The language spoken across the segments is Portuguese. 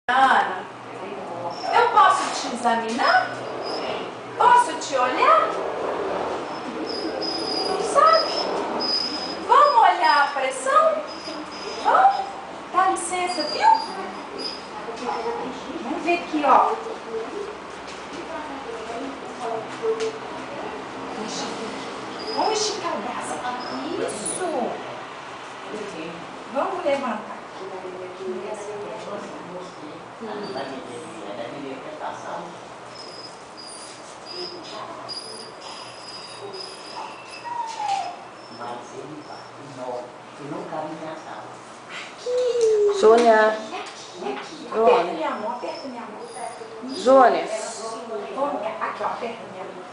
Ana, eu posso te examinar? Posso te olhar? Não sabe? Vamos olhar a pressão? Vamos? Dá licença, viu? Vamos ver aqui, ó. Vamos esticar o braço. Isso. Vamos levantar. Júlia. Aperta minha mão, aperta minha mão. Júlia. Vamos, aqui, ó, aperta minha mão.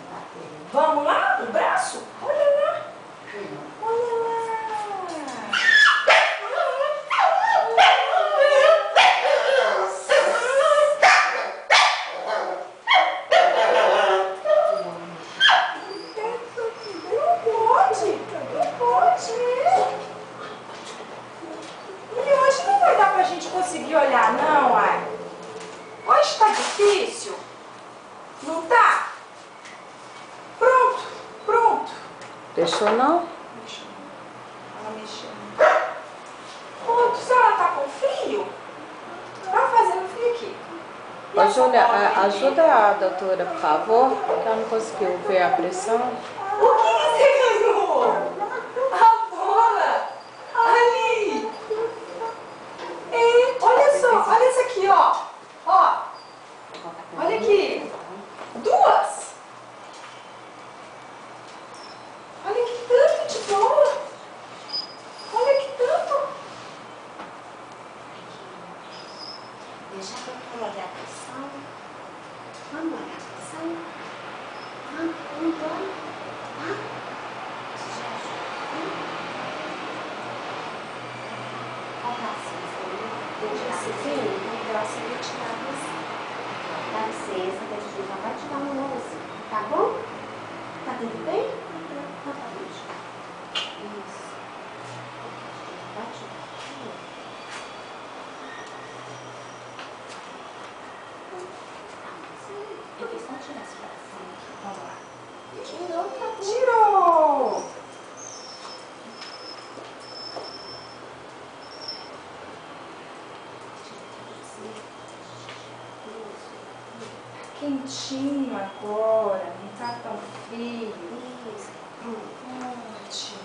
Vamos lá, o braço? Olha lá. Olha lá. Conseguir olhar, não, ai. Hoje tá difícil? Não tá? Pronto, pronto. Deixou não? Deixou. Ela mexeu. Pronto, se ela tá com frio, tá fazendo frio aqui. Ô, Júlia, ajuda a doutora, por favor, que ela não conseguiu ver a pressão. O que você ganhou? A bola! Ali! Olha só, olha isso aqui, ó. Ó. Olha aqui. Duas. Olha que tanto de bola. Olha que tanto. Deixa a doutora olhar a pressão. Vamos olhar a pressão. Vamos, dá licença, que a gente já vai tirar um novozinho, tá bom? Tá tudo bem? Tá bom. Isso. Vai tirar. Eu quis só tirar esse bracinho aqui. Vamos lá. Tirou, tá? Tirou. Quentinho agora, não tá tão frio. Isso. Ótimo.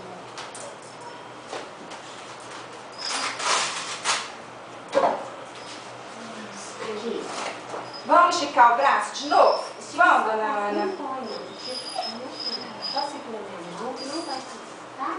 Vamos esticar o braço de novo? Vamos, dona Ana? Não pode. Só segura a minha mão que não vai ficar.